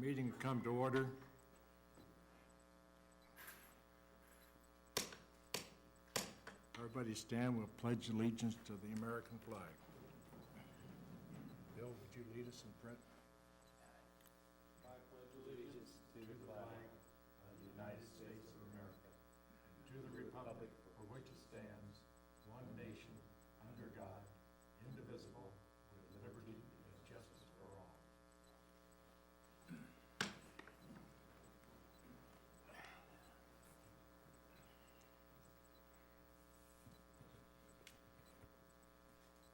Meeting will come to order. Everybody stand, we'll pledge allegiance to the American flag. Bill, would you lead us in prayer? I pledge allegiance to the flag of the United States of America, and to the republic for which it stands, one nation, under God, indivisible, with liberty and justice for all.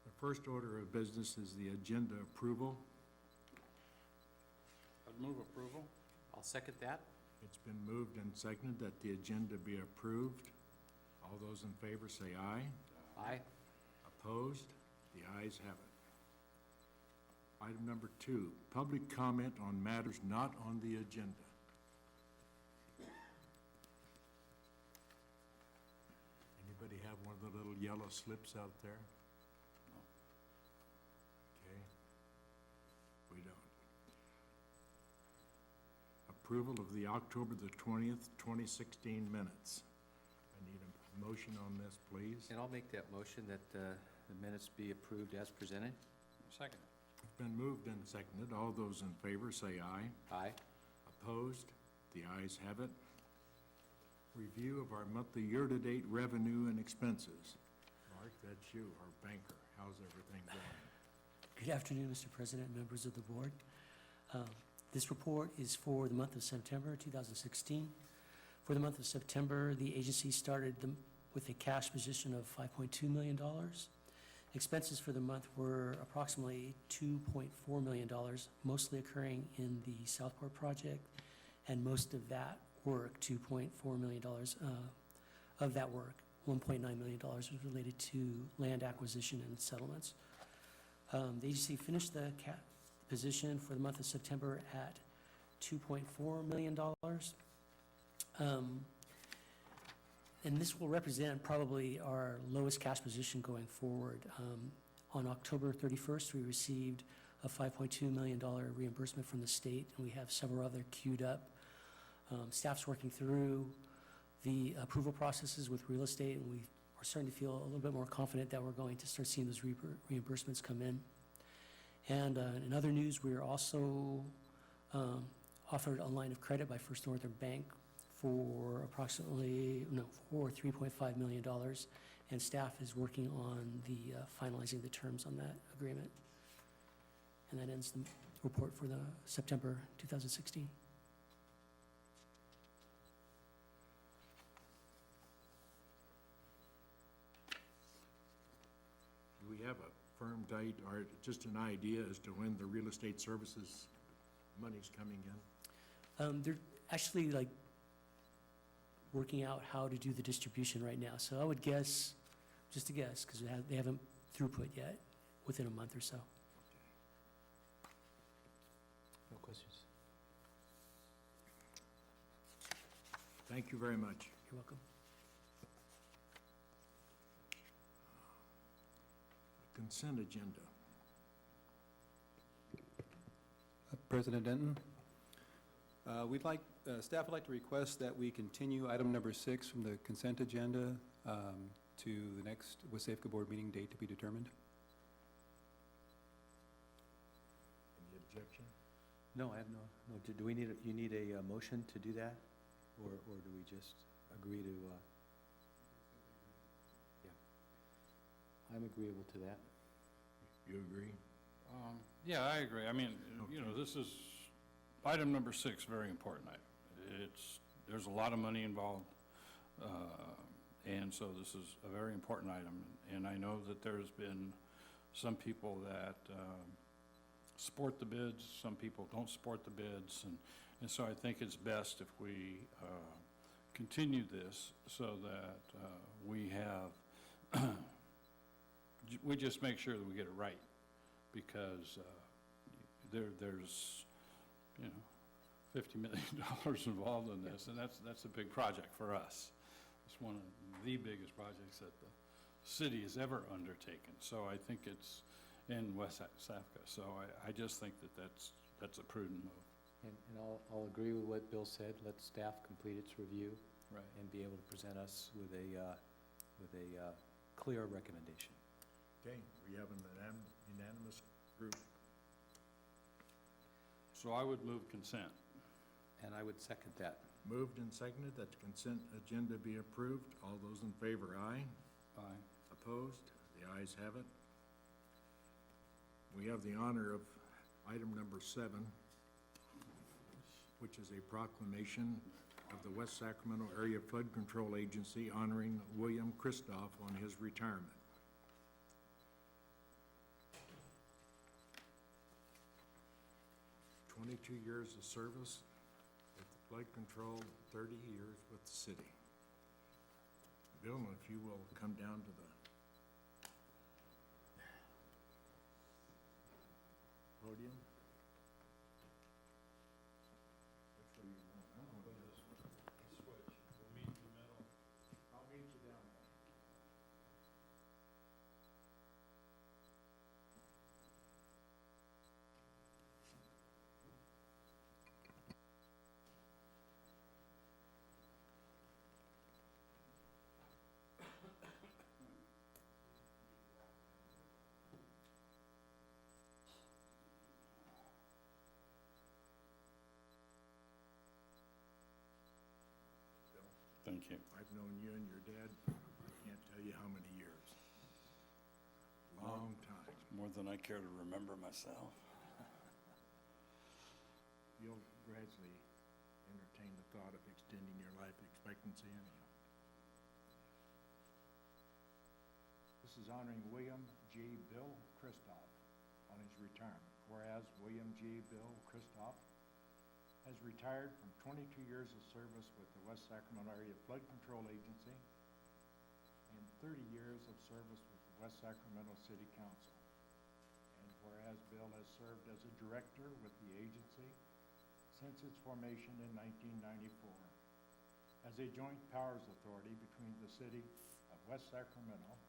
The first order of business is the agenda approval. I'd move approval. I'll second that. It's been moved and seconded that the agenda be approved. All those in favor say aye. Aye. Opposed? The ayes have it. Item number 2, public comment on matters not on the agenda. Anybody have one of the little yellow slips out there? No. Okay. We don't. Approval of the October the 20th, 2016 minutes. I need a motion on this, please. And I'll make that motion that the minutes be approved as presented. Second. It's been moved and seconded. All those in favor say aye. Aye. Opposed? The ayes have it. Review of our monthly year-to-date revenue and expenses. Mark, that's you, our banker. How's everything going? Good afternoon, Mr. President, members of the board. This report is for the month of September 2016. For the month of September, the agency started with a cash position of $5.2 million. Expenses for the month were approximately $2.4 million, mostly occurring in the Southport project, and most of that work, $2.4 million of that work, $1.9 million was related to land acquisition and settlements. The agency finished the position for the month of September at $2.4 million. And this will represent probably our lowest cash position going forward. On October 31st, we received a $5.2 million reimbursement from the state, and we have several other queued up. Staff's working through the approval processes with real estate, and we are starting to feel a little bit more confident that we're going to start seeing those reimbursements come in. And in other news, we are also offered a line of credit by First Northern Bank for for $3.5 million, and staff is working on the finalizing the terms on that agreement. And that ends the report for the September 2016. Do we have a firm date or just an idea as to when the real estate services money's coming in? They're actually working out how to do the distribution right now. So I would guess, just a guess, because they haven't throughput yet, within a month or so. No questions. Thank you very much. You're welcome. Consent agenda. President Denton, staff would like to request that we continue item number 6 from the consent agenda to the next WSAFCA board meeting date to be determined. Any objection? No, I have no. Do we need, you need a motion to do that? Or do we just agree to, yeah. I'm agreeable to that. You agree? Yeah, I agree. I mean, you know, Okay. this is item number 6, very important item. There's a lot of money involved, and so this is a very important item. And I know that there's been some people that support the bids, some people don't support the bids, and so I think it's best if we continue this so that we have, we just make sure that we get it right, because there's, you know, $50 million involved in this, and that's a big project for us. It's one of the biggest projects that the city has ever undertaken. So I think it's in WSAFCA. So I just think that that's a prudent move. And I'll agree with what Bill said. Let staff complete its review Right. and be able to present us with a clear recommendation. Okay, we have an unanimous group. So I would move consent. And I would second that. Moved and seconded that the consent agenda be approved. All those in favor, aye. Aye. Opposed? The ayes have it. We have the honor of item number 7, which is a proclamation of the West Sacramento Area Flood Control Agency honoring William Kristoff on his retirement. "22 years of service with the flood control, 30 years with the city." Bill, if you will come down to the podium. Which way you want? I don't know this one. Switch. We'll meet in the middle. I'll meet you down there. Thank you. I've known you and your dad, I can't tell you how many years. Long time. More than I care to remember myself. You'll gradually entertain the thought of extending your life expectancy anyhow. This is honoring William G. Bill Kristoff on his retirement. Whereas William G. Bill Kristoff has retired from 22 years of service with the West Sacramento Area Flood Control Agency and 30 years of service with the West Sacramento City Council. And whereas Bill has served as a director with the agency since its formation in 1994, as a joint powers authority between the City of West Sacramento,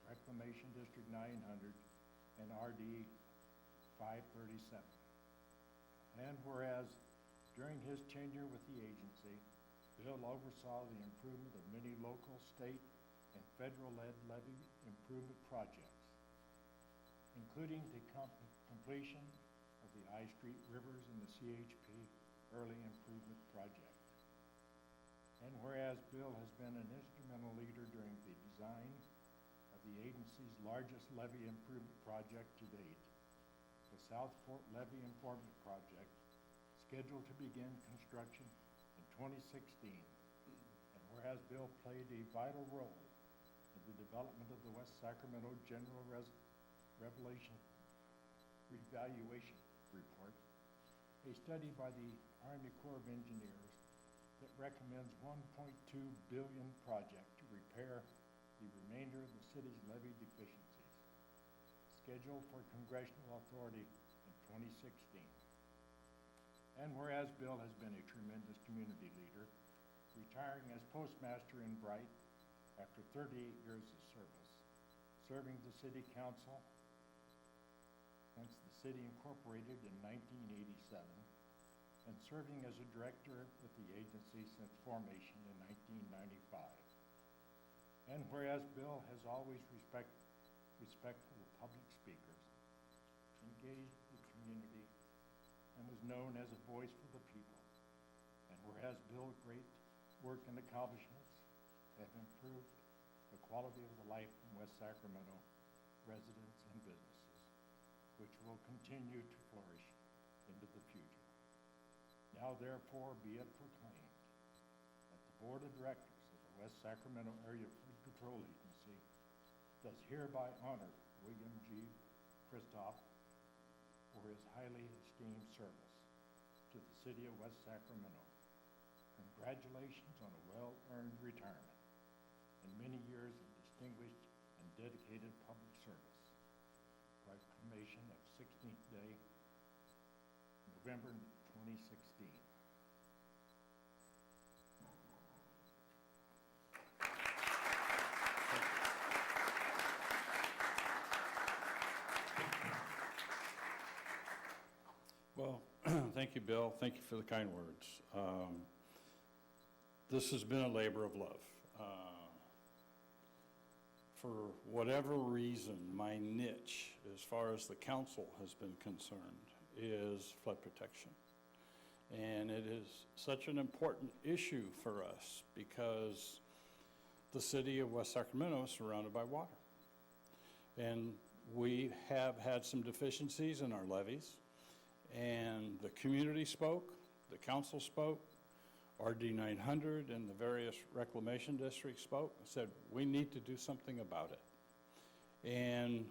Reclamation District 900, and RD 537. And whereas during his tenure with the agency, Bill oversaw the improvement of many local, state, and federal-led levee improvement projects, including the completion of the I Street Rivers and the CHP Early Improvement Project. And whereas Bill has been an instrumental leader during the design of the agency's largest levee improvement project to date, the South Fork Levee Improvement Project, scheduled to begin construction in 2016, and whereas Bill played a vital role in the development of the West Sacramento General Revaluation Report, a study by the Army Corps of Engineers that recommends $1.2 billion project to repair the remainder of the city's levee deficiencies, scheduled for congressional authority in 2016. And whereas Bill has been a tremendous community leader, retiring as postmaster in Bright after 38 years of service, serving the city council since the city incorporated in 1987, and serving as a director with the agency since formation in 1995. And whereas Bill has always respectful of public speakers, engaged the community, and was known as a voice for the people. And whereas Bill's great work and accomplishments have improved the quality of the life in West Sacramento residents and businesses, which will continue to flourish into the future. Now therefore be it proclaimed that the Board of Directors of the West Sacramento Area Flood Control Agency does hereby honor William G. Kristoff for his highly esteemed service to the city of West Sacramento. Congratulations on a well-earned retirement and many years of distinguished and dedicated public service. Proclamation of 16th day, November 2016. Well, Thank you, Bill. Thank you for the kind words. This has been a labor of love. For whatever reason, my niche, as far as the council has been concerned, is flood protection. And it is such an important issue for us because the city of West Sacramento is surrounded by water. And we have had some deficiencies in our levees. And the community spoke, the council spoke, RD 900 and the various reclamation districts spoke and said, we need to do something about it. And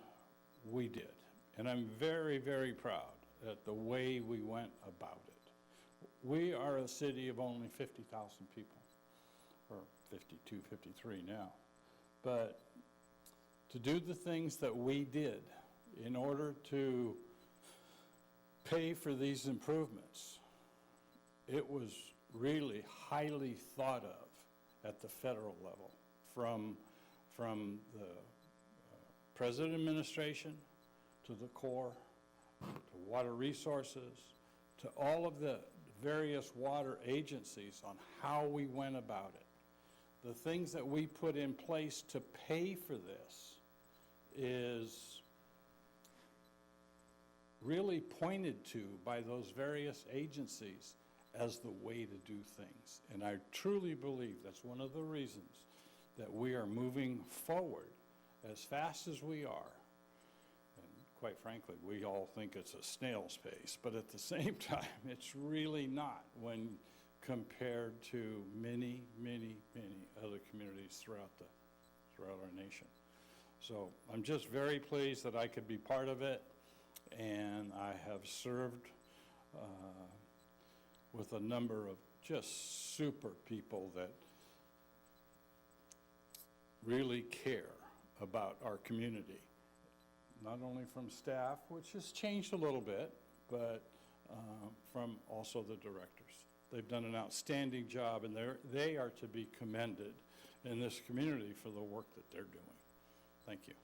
we did. And I'm very, very proud at the way we went about it. We are a city of only 50,000 people, or 52, 53 now. But to do the things that we did in order to pay for these improvements, it was really highly thought of at the federal level, from the President administration to the Corps, to Water Resources, to all of the various water agencies on how we went about it. The things that we put in place to pay for this is really pointed to by those various agencies as the way to do things. And I truly believe that's one of the reasons that we are moving forward as fast as we are. And quite frankly, we all think it's a snail's pace, but at the same time, it's really not when compared to many, many, many other communities throughout our nation. So I'm just very pleased that I could be part of it, and I have served with a number of just super people that really care about our community. Not only from staff, which has changed a little bit, but from also the directors. They've done an outstanding job, and they are to be commended in this community for the work that they're doing. Thank you.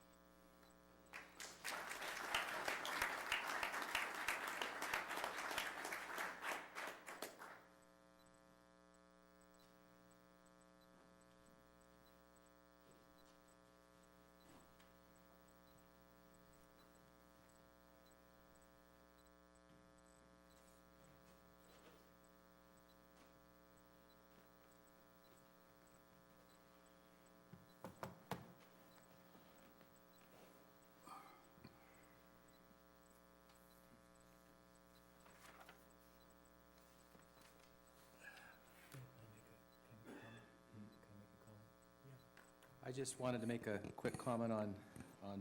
I just wanted to make a quick comment on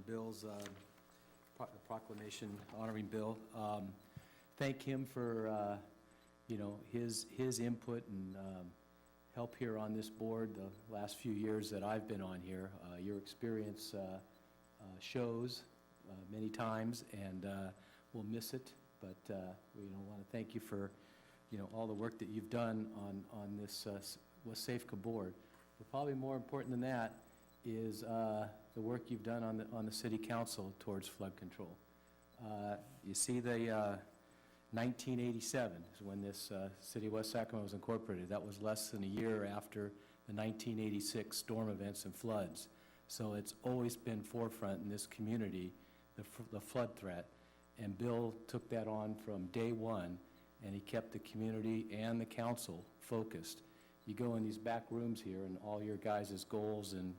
Bill's proclamation honoring Bill. Thank him for, his input and help here on this board the last few years that I've been on here. Your experience shows many times, and we'll miss it, but we want to thank you for, all the work that you've done on this WSAFCA board. But probably more important than that is the work you've done on the city council towards flood control. You see, the 1987 is when this city of West Sacramento was incorporated. That was less than a year after the 1986 storm events and floods. So it's always been forefront in this community, the flood threat. And Bill took that on from day one, and he kept the community and the council focused. You go in these back rooms here and all your guys' goals and,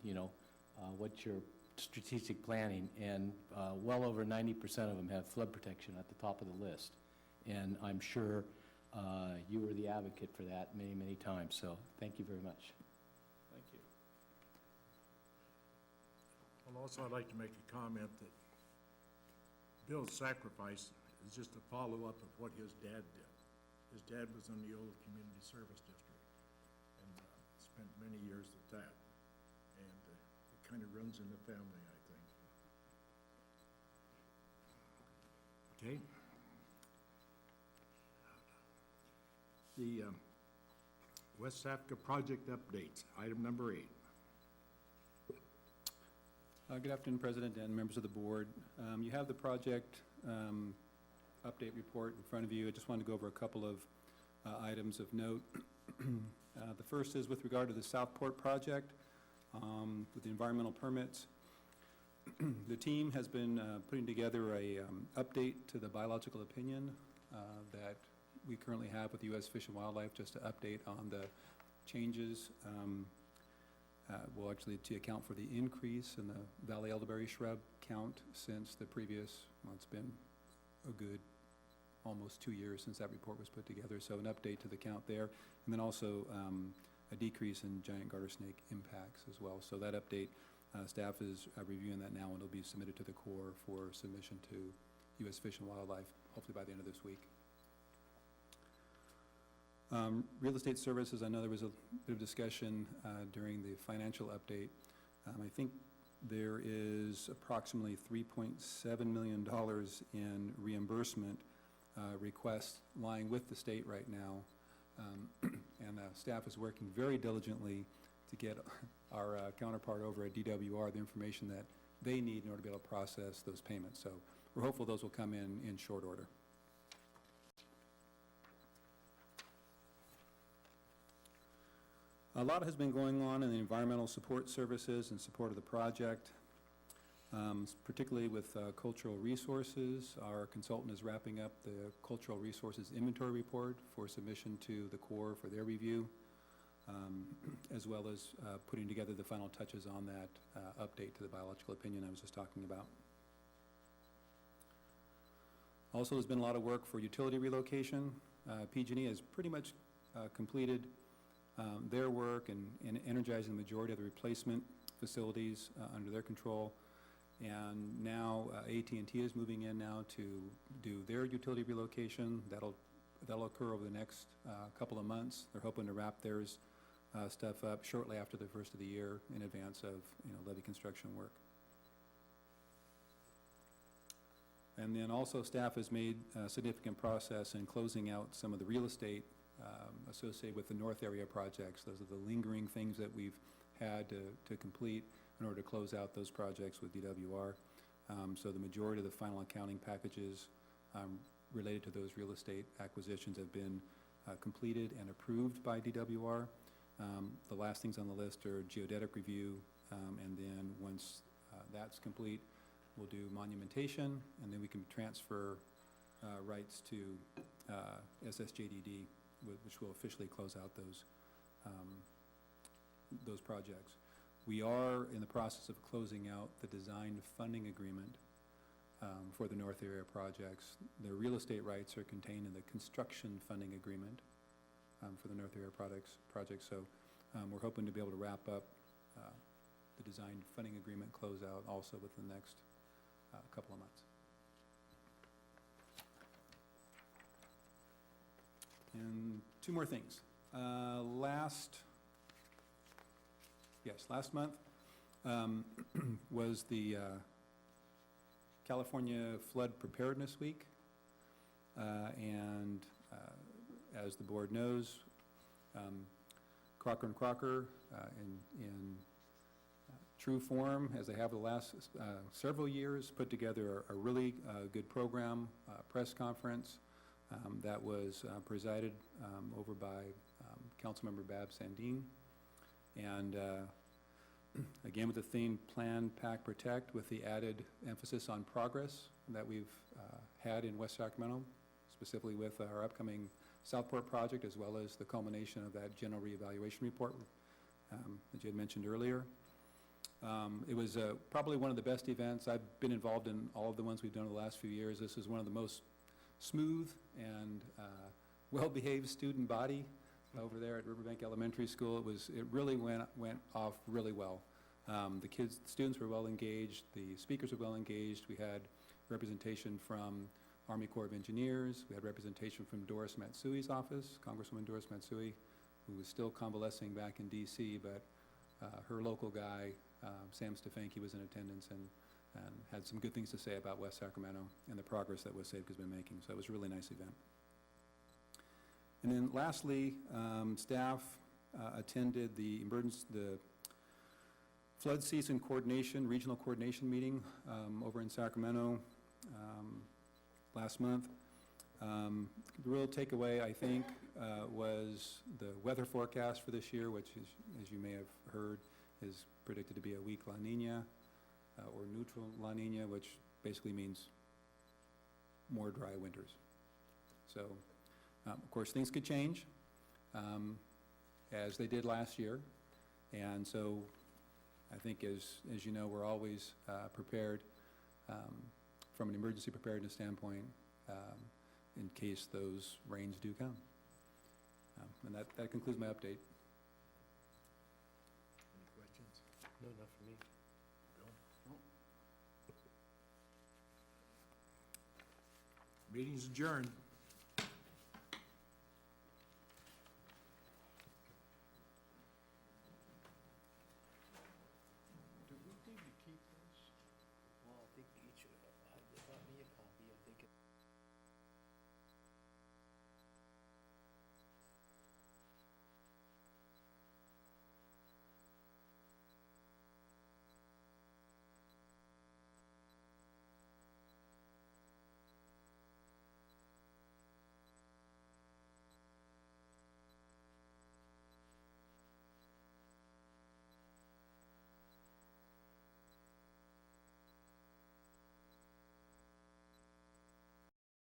what's your strategic planning, and well over 90% of them have flood protection at the top of the list. And I'm sure you were the advocate for that many, many times. So thank you very much. Thank you. Well, also, I'd like to make a comment that Bill's sacrifice is just a follow-up of what his dad did. His dad was in the old community service district and spent many years at that. And it kind of runs in the family, I think. Okay. The WSAFCA project updates, item number 8. Good afternoon, President and members of the board. You have the project update report in front of you. I just wanted to go over a couple of items of note. The first is with regard to the Southport project with the environmental permits. The team has been putting together a update to the biological opinion that we currently have with U.S. Fish and Wildlife, just to update on the changes. Well, actually, to account for the increase in the valley elderberry shrub count since the previous, well, it's been a good almost 2 years since that report was put together, so an update to the count there, and then also a decrease in giant garter snake impacts as well. So that update, staff is reviewing that now, and it'll be submitted to the Corps for submission to U.S. Fish and Wildlife, hopefully by the end of this week. Real estate services, I know there was a bit of discussion during the financial update. I think there is approximately $3.7 million in reimbursement requests lying with the state right now. And staff is working very diligently to get our counterpart over at DWR the information that they need in order to be able to process those payments. So we're hopeful those will come in short order. A lot has been going on in the environmental support services in support of the project, particularly with cultural resources. Our consultant is wrapping up the cultural resources inventory report for submission to the Corps for their review, as well as putting together the final touches on that update to the biological opinion I was just talking about. Also, there's been a lot of work for utility relocation. PG&E has pretty much completed their work and energizing the majority of the replacement facilities under their control. And now AT&T is moving in now to do their utility relocation. That'll occur over the next couple of months. They're hoping to wrap theirs stuff up shortly after the first of the year in advance of levee construction work. And then also staff has made significant progress in closing out some of the real estate associated with the North Area projects. Those are the lingering things that we've had to complete in order to close out those projects with DWR. So the majority of the final accounting packages related to those real estate acquisitions have been completed and approved by DWR. The last things on the list are geodetic review, and then once that's complete, we'll do monumentation, and then we can transfer rights to SSJDD, which will officially close out those projects. We are in the process of closing out the design funding agreement for the North Area projects. The real estate rights are contained in the construction funding agreement for the North Area projects. So we're hoping to be able to wrap up the design funding agreement closeout also within the next couple of months. And two more things. Last month was the California Flood Preparedness Week. And as the board knows, Crocker & Crocker, in true form, as they have the last several years, put together a really good program, press conference, that was presided over by Councilmember Bab Sandin. And again, with the theme Plan, Pack, Protect, with the added emphasis on progress that we've had in West Sacramento, specifically with our upcoming Southport project, as well as the culmination of that general reevaluation report that you had mentioned earlier. It was probably one of the best events. I've been involved in all of the ones we've done in the last few years. This is one of the most smooth and well-behaved student body over there at Riverbank Elementary School. It really went off really well. The students were well engaged. The speakers were well engaged. We had representation from Army Corps of Engineers. We had representation from Doris Matsui's office, Congresswoman Doris Matsui, who was still convalescing back in D.C., but her local guy, Sam Stefanke, was in attendance and had some good things to say about West Sacramento and the progress that WSAFCA has been making. So it was a really nice event. And then lastly, staff attended the flood season coordination, regional coordination meeting over in Sacramento last month. The real takeaway, I think, was the weather forecast for this year, which is, as you may have heard, is predicted to be a weak La Nina, or neutral La Nina, which basically means more dry winters. So, of course, things could change, as they did last year. And so I think, as you know, we're always prepared from an emergency preparedness standpoint in case those rains do come. And that concludes my update. Any questions? No, not for me. Meeting's adjourned.